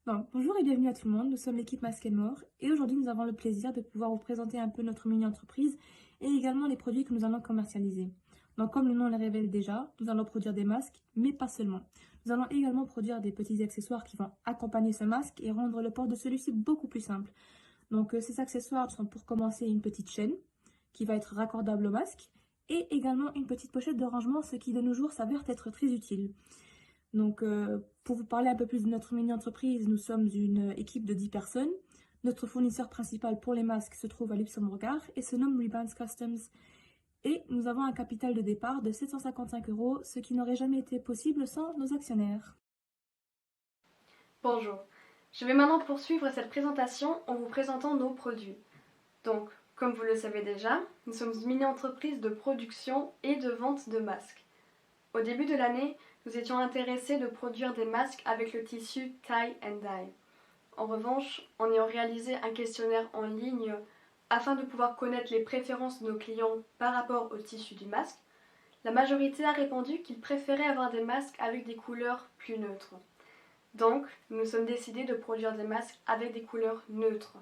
Bonjour et bienvenue à tout le monde, nous sommes l'équipe Masque More et aujourd'hui nous avons le plaisir de pouvoir vous présenter un peu notre mini-entreprise et également les produits que nous allons commercialiser. Donc comme le nom le révèle déjà, nous allons produire des masques, mais pas seulement. Nous allons également produire des petits accessoires qui vont accompagner ce masque et rendre le port de celui-ci beaucoup plus simple. Ces accessoires sont pour commencer une petite chaîne qui va être raccordable au masque et également une petite pochette de rangement, ce qui de nos jours s'avère être très utile. Pour vous parler un peu plus de notre mini-entreprise, nous sommes une équipe de 10 personnes. Notre fournisseur principal pour les masques se trouve à Luxembourg et se nomme Rebounds Customs. Et nous avons un capital de départ de 755 €, ce qui n'aurait jamais été possible sans nos actionnaires. Bonjour, je vais maintenant poursuivre cette présentation en vous présentant nos produits. Donc, comme vous le savez déjà, nous sommes une mini-entreprise de production et de vente de masques. Au début de l'année, nous étions intéressés de produire des masques avec le tissu tie and dye. En revanche, en ayant réalisé un questionnaire en ligne afin de pouvoir connaître les préférences de nos clients par rapport au tissu du masque, la majorité a répondu qu'ils préféraient avoir des masques avec des couleurs plus neutres. Donc, nous nous sommes décidés de produire des masques avec des couleurs neutres,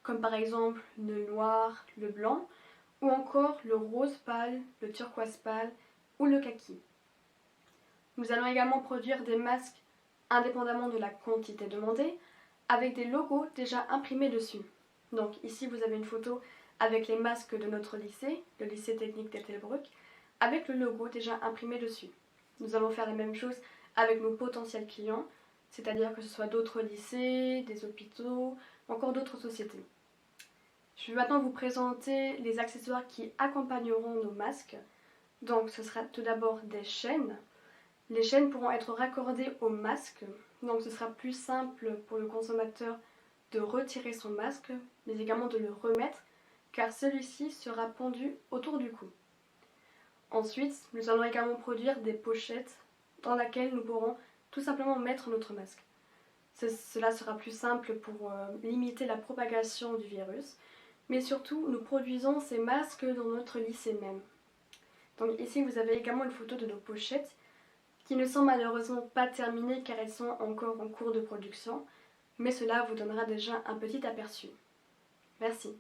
comme par exemple le noir, le blanc, ou encore le rose pâle, le turquoise pâle ou le kaki. Nous allons également produire des masques indépendamment de la quantité demandée, avec des logos déjà imprimés dessus. Donc ici vous avez une photo avec les masques de notre lycée, le lycée technique d'Ettelbruck, avec le logo déjà imprimé dessus. Nous allons faire la même chose avec nos potentiels clients, c'est-à-dire que ce soit d'autres lycées, des hôpitaux, encore d'autres sociétés. Je vais maintenant vous présenter les accessoires qui accompagneront nos masques. Donc ce sera tout d'abord des chaînes. Les chaînes pourront être raccordées au masque, donc ce sera plus simple pour le consommateur de retirer son masque, mais également de le remettre, car celui-ci sera pendu autour du cou. Ensuite, nous allons également produire des pochettes dans lesquelles nous pourrons tout simplement mettre notre masque. Cela sera plus simple pour limiter la propagation du virus, mais surtout nous produisons ces masques dans notre lycée même. Donc ici vous avez également une photo de nos pochettes qui ne sont malheureusement pas terminées car elles sont encore en cours de production, mais cela vous donnera déjà un petit aperçu. Merci.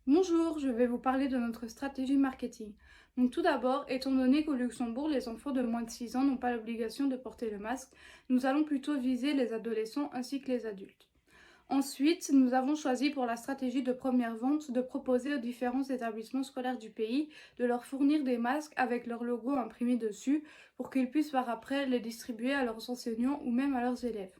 Bonjour, je vais vous parler de notre stratégie marketing. Donc tout d'abord, étant donné qu'au Luxembourg, les enfants de moins de 6 ans n'ont pas l'obligation de porter le masque, nous allons plutôt viser les adolescents ainsi que les adultes. Ensuite, nous avons choisi pour la stratégie de première vente de proposer aux différents établissements scolaires du pays de leur fournir des masques avec leur logo imprimé dessus pour qu'ils puissent par après les distribuer à leurs enseignants ou même à leurs élèves.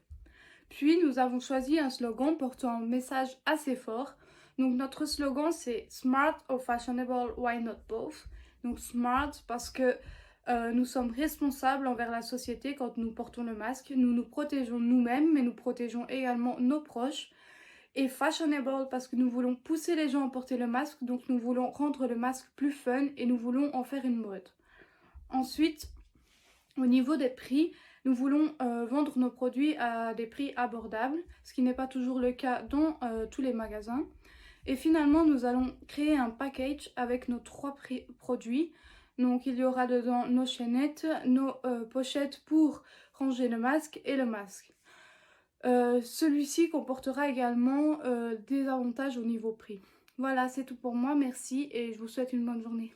Puis nous avons choisi un slogan portant un message assez fort. Donc notre slogan c'est Smart or Fashionable, why not both? Donc smart parce que nous sommes responsables envers la société quand nous portons le masque. Nous nous protégeons nous-mêmes, mais nous protégeons également nos proches. Et fashionable parce que nous voulons pousser les gens à porter le masque, donc nous voulons rendre le masque plus fun et nous voulons en faire une mode. Ensuite, au niveau des prix, nous voulons vendre nos produits à des prix abordables, ce qui n'est pas toujours le cas dans tous les magasins. Et finalement, nous allons créer un package avec nos 3 produits. Donc il y aura dedans nos chaînettes, nos pochettes pour ranger le masque et le masque. Celui-ci comportera également des avantages au niveau prix. Voilà, c'est tout pour moi, merci et je vous souhaite une bonne journée.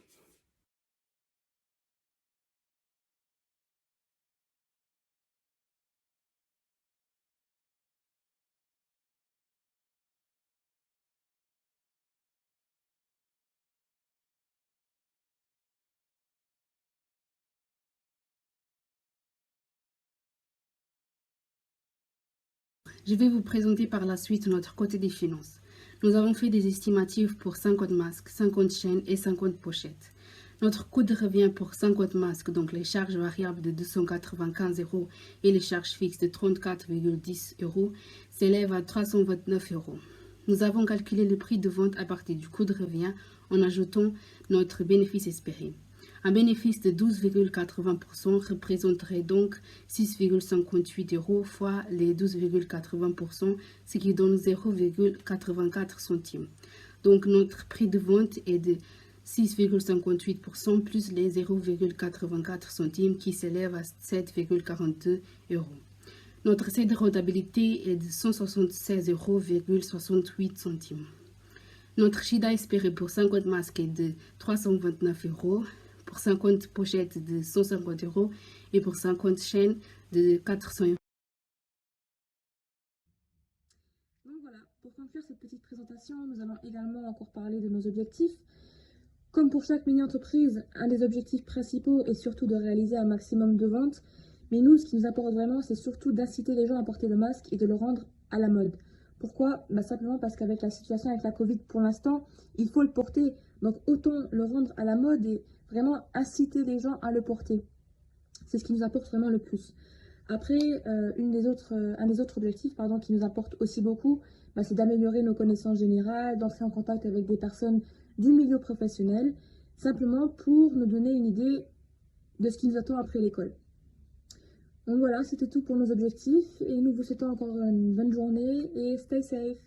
Je vais vous présenter par la suite notre côté des finances. Nous avons fait des estimatifs pour 50 masques, 50 chaînes et 50 pochettes. Notre coût de revient pour 50 masques, donc les charges variables de 295 € et les charges fixes de 34,10 €, s'élève à 329 €. Nous avons calculé le prix de vente à partir du coût de revient en ajoutant notre bénéfice espéré. Un bénéfice de 12,80% représenterait donc 6,58 € fois les 12,80%, ce qui donne 0,84 centimes. Donc notre prix de vente est de 6,58% plus les 0,84 centimes qui s'élèvent à 7,42 €. Notre seuil de rentabilité est de 176,68 €. Notre chiffre espéré pour 50 masques est de 329 €, pour 50 pochettes de 150 € et pour 50 chaînes de 400 €. Donc voilà, pour conclure cette petite présentation, nous allons également encore parler de nos objectifs. Comme pour chaque mini-entreprise, un des objectifs principaux est surtout de réaliser un maximum de ventes. Mais nous, ce qui nous importe vraiment, c'est surtout d'inciter les gens à porter le masque et de le rendre à la mode. Pourquoi? Simplement parce qu'avec la situation avec la Covid pour l'instant, il faut le porter. Donc autant le rendre à la mode et vraiment inciter les gens à le porter. C'est ce qui nous apporte vraiment le plus. Après, un des autres objectifs qui nous apporte aussi beaucoup, c'est d'améliorer nos connaissances générales, d'entrer en contact avec des personnes du milieu professionnel, simplement pour nous donner une idée de ce qui nous attend après l'école. Donc voilà, c'était tout pour nos objectifs et nous vous souhaitons encore une bonne journée et stay safe.